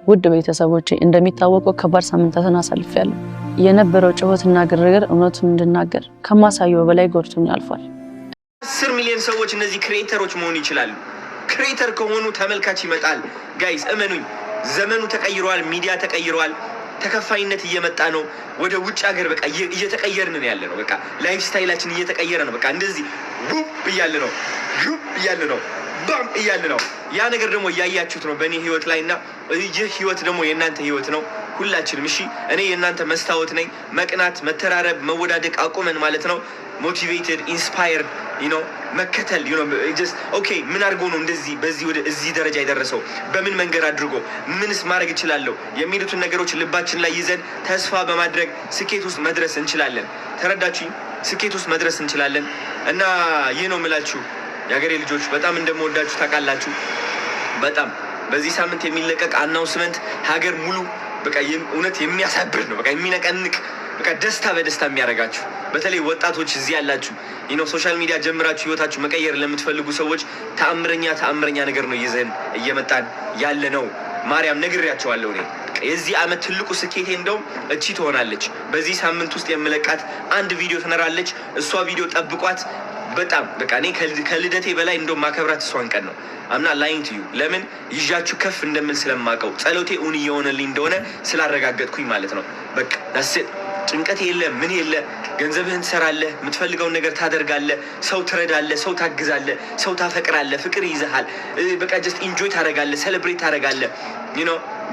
ውድ ቤተሰቦቼ እንደሚታወቀው ከባድ ሳምንታትን አሳልፌያለሁ። የነበረው ጩኸትና ግርግር እውነቱን እንድናገር ከማሳየው በላይ ጎድቶኝ አልፏል። 10 ሚሊዮን ሰዎች እነዚህ ክሬተሮች መሆን ይችላሉ። ክሬተር ከሆኑ ተመልካች ይመጣል። ጋይስ እመኑኝ፣ ዘመኑ ተቀይሯል፣ ሚዲያ ተቀይሯል፣ ተከፋይነት እየመጣ ነው። ወደ ውጭ ሀገር በቃ እየተቀየርን ነው ያለ ነው። በቃ ላይፍ ስታይላችን እየተቀየረ ነው። በቃ እንደዚህ ውብ እያለ ነው፣ ውብ እያለ ነው፣ ባም እያለ ነው። ያ ነገር ደግሞ እያያችሁት ነው በእኔ ህይወት ላይ እና ይህ ህይወት ደግሞ የእናንተ ህይወት ነው። ሁላችንም እሺ፣ እኔ የእናንተ መስታወት ነኝ። መቅናት፣ መተራረብ፣ መወዳደቅ አቁመን ማለት ነው ሞቲቬትድ ኢንስፓየርድ መከተል ጀስት ኦኬ ምን አድርጎ ነው እንደዚህ በዚህ ወደ እዚህ ደረጃ የደረሰው? በምን መንገድ አድርጎ ምንስ ማድረግ እችላለሁ የሚሉትን ነገሮች ልባችን ላይ ይዘን ተስፋ በማድረግ ስኬት ውስጥ መድረስ እንችላለን። ተረዳችሁ? ስኬት ውስጥ መድረስ እንችላለን። እና ይህ ነው የምላችሁ የሀገሬ ልጆች፣ በጣም እንደምወዳችሁ ታውቃላችሁ። በጣም በዚህ ሳምንት የሚለቀቅ አናውንስመንት ሀገር ሙሉ በቃ እውነት የሚያሳብር ነው። በቃ የሚነቀንቅ በቃ ደስታ በደስታ የሚያደርጋችሁ በተለይ ወጣቶች እዚህ ያላችሁ ሶሻል ሚዲያ ጀምራችሁ ህይወታችሁ መቀየር ለምትፈልጉ ሰዎች ተአምረኛ ነገር ነው ይዘን እየመጣን ያለ ነው። ማርያም ነግሬያቸዋለሁ። እኔ የዚህ ዓመት ትልቁ ስኬቴ እንደውም እቺ ትሆናለች። በዚህ ሳምንት ውስጥ የምለቃት አንድ ቪዲዮ ትኖራለች። እሷ ቪዲዮ ጠብቋት። በጣም በቃ እኔ ከልደቴ በላይ እንደውም ማከብራት እሷን ቀን ነው። አምና ላይንግ ቱ ዩ ለምን ይዣችሁ ከፍ እንደምን ስለማቀው ጸሎቴ እውን እየሆነልኝ እንደሆነ ስላረጋገጥኩኝ ማለት ነው። በቃ ዳስት ጭንቀት የለ ምን የለ፣ ገንዘብህን ትሰራለህ፣ የምትፈልገውን ነገር ታደርጋለህ፣ ሰው ትረዳለህ፣ ሰው ታግዛለህ፣ ሰው ታፈቅራለህ፣ ፍቅር ይዘሃል። በቃ ጀስት ኢንጆይ ታደርጋለህ፣ ሴሌብሬት ታደርጋለህ።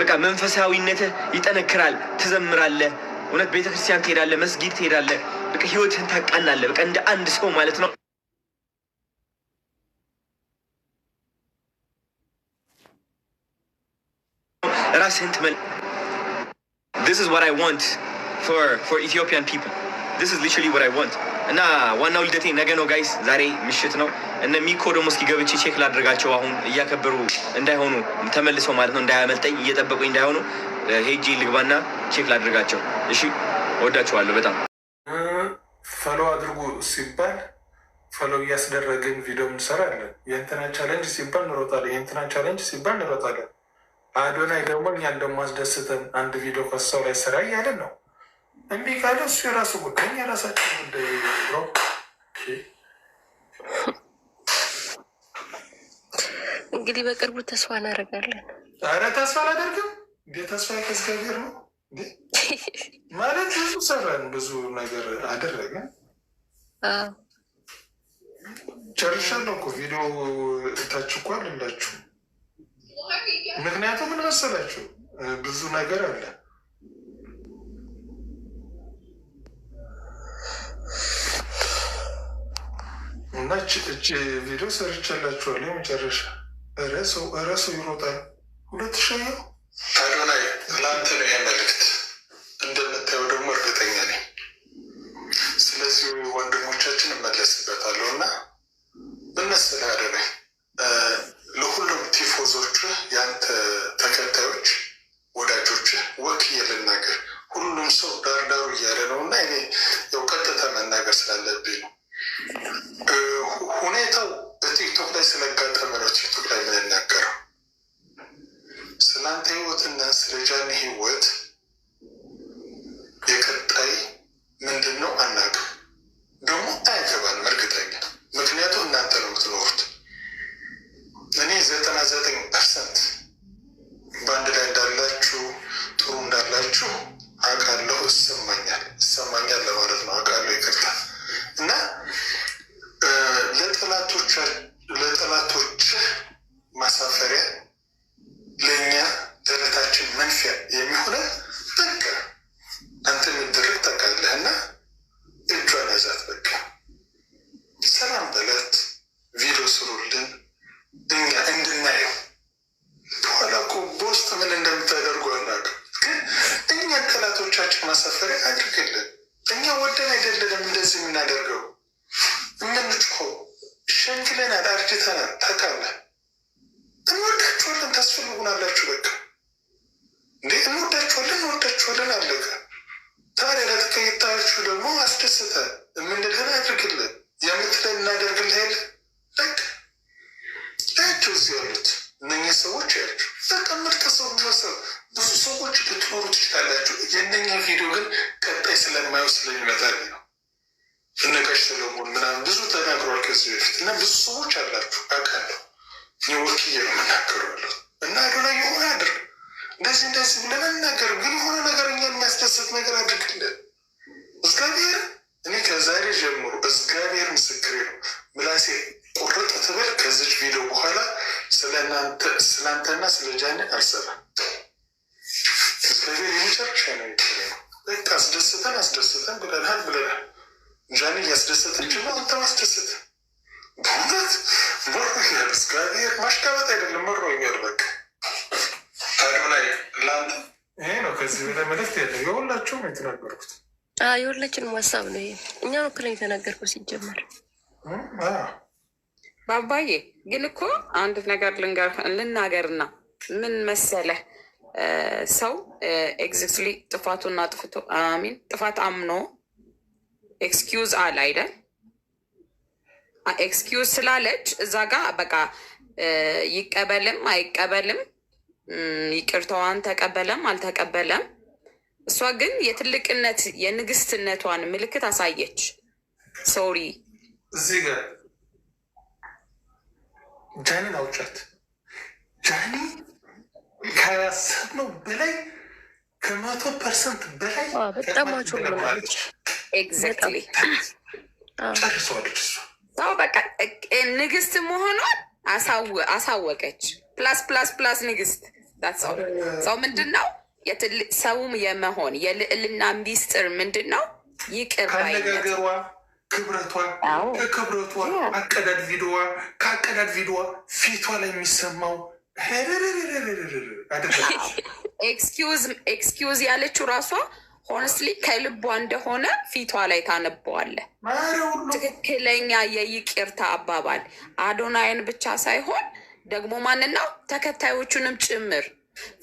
በቃ መንፈሳዊነትህ ይጠነክራል፣ ትዘምራለህ፣ እውነት ቤተክርስቲያን ትሄዳለህ፣ መስጊድ ትሄዳለህ። በቃ ህይወትህን ታቃናለህ። በቃ እንደ አንድ ሰው ማለት ነው። ራስህን ትመል This is what I want for Ethiopian people. This is literally what I want. እና ዋናው ልደቴ ነገ ነው ጋይስ፣ ዛሬ ምሽት ነው። እነ ሚኮ ደግሞ እስኪ ገብቼ ቼክ ላድርጋቸው። አሁን እያከበሩ እንዳይሆኑ ተመልሰው ማለት ነው፣ እንዳያመልጠኝ እየጠበቁኝ እንዳይሆኑ ሄጄ ልግባና ቼክ ላድርጋቸው። እሺ፣ ወዳችኋለሁ በጣም። ፎሎ አድርጉ ሲባል ፎሎ እያስደረግን ቪዲዮ እንሰራለን። የእንትና ቻሌንጅ ሲባል እንሮጣለን፣ የእንትና ቻሌንጅ ሲባል እንሮጣለን። አዶናይ ደግሞ እኛን ደግሞ አስደስተን አንድ ቪዲዮ ከሰው ላይ ስራ እያለን ነው። እምቢ ካለ እሱ የራሱ ጉዳይ፣ የራሳችን ጉዳይ ነው። እንግዲህ በቅርቡ ተስፋ እናደርጋለን። ኧረ ተስፋ አላደርግም እንዴ! ተስፋ ከእግዚአብሔር ነው ማለት ብዙ ሰራን፣ ብዙ ነገር አደረግን። ጨርሻለሁ እኮ ቪዲዮ ታች እኮ አለላችሁ። ምክንያቱም ምን መሰላችሁ ብዙ ነገር አለ እና እቺ ቪዲዮ ሰርቻላችኋለሁ። የመጨረሻ እረሱ ይሮጣል 2000 አዶናይ ለአንተ ነው ይሄ መልዕክት። እንደምታየው ደግሞ እርግጠኛ ነኝ። ስለዚህ ወንድሞቻችን እመለስበታለሁ እና እነስለ አዶናይ ለሁሉም ቲፎዞች የአንተ ተከታዮች ወዳጆች ወክዬ ልናገር። ሁሉም ሰው ዳርዳሩ እያለ ነው እና እኔ ያው ቀጥታ መናገር ስላለብኝ ነው። ሁኔታው በቲክቶክ ላይ ስለጋጠመ ነው ቲክቶክ ላይ የምንናገረው። ስለአንተ ህይወትና ስለ ጃኒ ህይወት የቀጣይ ምንድን ነው አናውቅም፣ ደግሞ አይገባንም እርግጠኛ። ምክንያቱም እናንተ ነው የምትኖሩት። እኔ 99% በአንድ ላይ እንዳላችሁ ጥሩ እንዳላችሁ አውቃለሁ። ይሰማኛል ለማለት ነው። አውቃለሁ፣ ይቅርታ እና ለጠላቶች ማሳፈሪያ ለእኛ ደረታችን መንፊያ የሚሆነ በቃ አንተ የሚደረግ ታውቃለህ እና እጇን ያዛት። በቃ ሰላም በለት ቪዲዮ ስሩልን እኛ እንድናየው። በኋላ እኮ በውስጥ ምን እንደምታደርጉ አናውቅም፣ ግን እኛን ጠላቶቻችን ማሳፈሪያ አድርግልን። እኛ ወደን አይደለንም እንደዚህ የምናደርገው። የምንጮኸው ሸንግለናል፣ አርጅተናል። ታውቃለህ፣ እንወዳችኋለን፣ ታስፈልጉናላችሁ። በቃ እንዴ እንወዳችኋለን፣ አለቀ። ታዲያ ለተከታዮቹ ደግሞ አስደስተን የምንልህን አድርግልን፣ የምትለን እናደርግልህ የለ በቃ ያቸው እዚህ ያሉት እነኛ ሰዎች ያቸው በቃ ምርጥ ሰው መሰብ ብዙ ሰዎች ልትኖሩ ትችላላችሁ። የእነኛ ቪዲዮ ግን ቀጣይ ስለማየው ስለሚመጣል ነው። እነጋሽ ሰለሞን ምናምን ብዙ ተናግሯል ከዚህ በፊት እና ብዙ ሰዎች አላችሁ አውቃለሁ። ወክዬ ነው የምናገረዋለሁ እና አዶናይ የሆነ አድርግ እንደዚህ ብለን እናገር፣ ግን የሆነ ነገር እኛን የሚያስደስት ነገር አድርግልን እግዚአብሔር። እኔ ከዛሬ ጀምሮ እግዚአብሔር ምስክሬ ነው፣ ምላሴ ቁርጥ ትበል። ከዚች ቪዲዮ በኋላ ስለአንተና ስለ ጃኒ አልሰራም። እግዚአብሔር የመጨረሻ ነው። በቃ አስደስተን ብለናል። ጃኒ እያስደሰተች ነው፣ አንተ ማስደሰት በእውነት መሮኛል። እግዚአብሔር ማሽቃበጥ አይደለም፣ መሮኛል። በቃ አዶናይ ለአንተ ይሄ ነው። ከዚህ በላይ መልዕክት የለም። የሁላችሁም የተናገርኩት የሁላችንም ሀሳብ ነው። ይሄ እኛ ነው ክላ የተናገርኩ ሲጀመር ባባዬ። ግን እኮ አንድ ነገር ልናገርና ምን መሰለ ሰው ኤግዛክትሊ ጥፋቱና ጥፋት አምኖ ኤክስኪውዝ አለ አይደል? ኤክስኪውዝ ስላለች እዛ ጋ በቃ ይቀበልም አይቀበልም፣ ይቅርታዋን ተቀበለም አልተቀበለም፣ እሷ ግን የትልቅነት የንግስትነቷን ምልክት አሳየች። ሶሪ እዚህ ጋር ጃኒን አውጫት። ጃኒ ካያሰብነው በላይ 100% በላይ በጣም ማለች ኤግዛክትሊ ጨርሰዋለች። እሷ ሰው በቃ ንግስት መሆኗን አሳወቀች። ፕላስ ንግስት ሰው ምንድን ነው ሰውም የመሆን የልዕልና ሚስጥር ምንድን ነው? ይቅር ከአነጋገሯ ክብረቷ አቀዳድ ቪዲዮዋ ፊቷ ላይ የሚሰማው ኤክስኪውዝ ያለችው ራሷ ሆነስትሊ ከልቧ እንደሆነ ፊቷ ላይ ታነበዋለ። ትክክለኛ የይቅርታ አባባል አዶናይን ብቻ ሳይሆን ደግሞ ማንን ነው ተከታዮቹንም ጭምር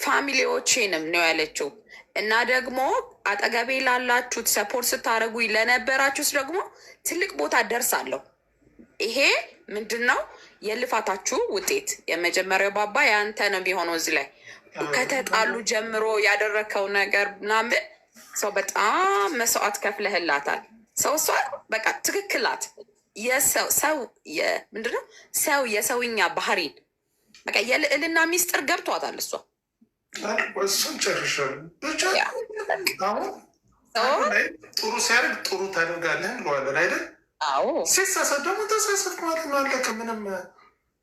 ፋሚሊዎቼንም ነው ያለችው። እና ደግሞ አጠገቤ ላላችሁት ሰፖርት ስታደርጉ ለነበራችሁት ደግሞ ትልቅ ቦታ ደርሳለሁ። ይሄ ምንድን ነው የልፋታችሁ ውጤት። የመጀመሪያው ባባ ያንተ ነው ቢሆነው እዚህ ላይ ከተጣሉ ጀምሮ ያደረከው ነገር ምናምን ሰው በጣም መስዋዕት ከፍለህላታል። እሷ በቃ ትክክላት። ምንድነው ሰው የሰውኛ ባህሪን በቃ የልዕልና ሚስጥር ገብቷታል። እሱን ጨርሻለሁ። ብቻ አሁን ጥሩ ሲያደርግ ጥሩ ታደርጋለህ እንለዋለን አይደል? ሲሳሳት ደግሞ ተሳሳት ማለት ነው። አለቀ። ምንም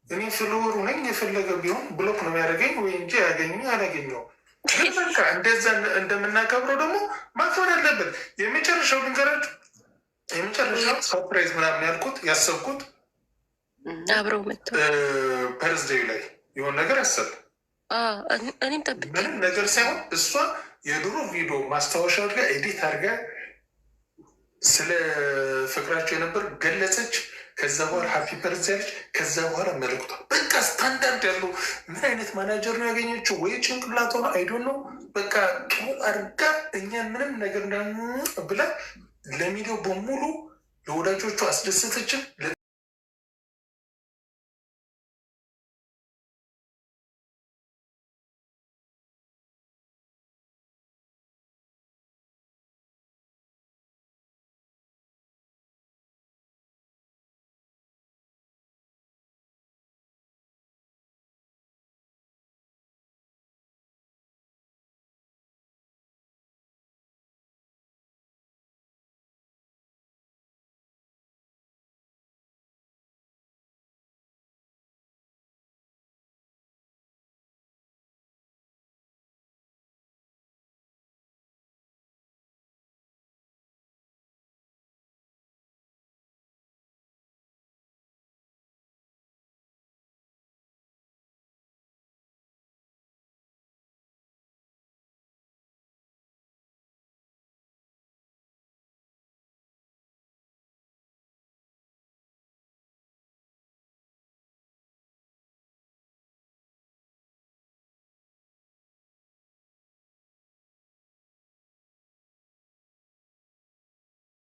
እኔ ፍልወሩ ነኝ። የፈለገ ቢሆን ብሎክ ነው የሚያደርገኝ ወይ እንጂ አላገኘው። በቃ እንደዛ እንደምናከብረው ደግሞ ማክበር አለብን። የመጨረሻው ልንገራችሁ፣ የመጨረሻው ሰርፕራይዝ ምናምን ያሰብኩት አብረው መጥተው በርዝዴይ ላይ የሆነ ነገር ያሰብ እኔም ጠብቄ ምንም ነገር ሳይሆን እሷ የድሮ ቪዲዮ ማስታወሻ ጋር ኤዲት አድርጋ ስለ ፍቅራቸው የነበር ገለጸች። ከዛ በኋላ ሀፒ በርዝ ያለች። ከዛ በኋላ መልዕክቷ በቃ ስታንዳርድ ያለው ምን አይነት ማናጀር ነው ያገኘችው? ወይ ጭንቅላት ሆነ አይዶን ነው በቃ ጥሩ አድርጋ እኛን ምንም ነገር ብላ ለሚዲያው በሙሉ ለወዳጆቹ አስደሰተችን።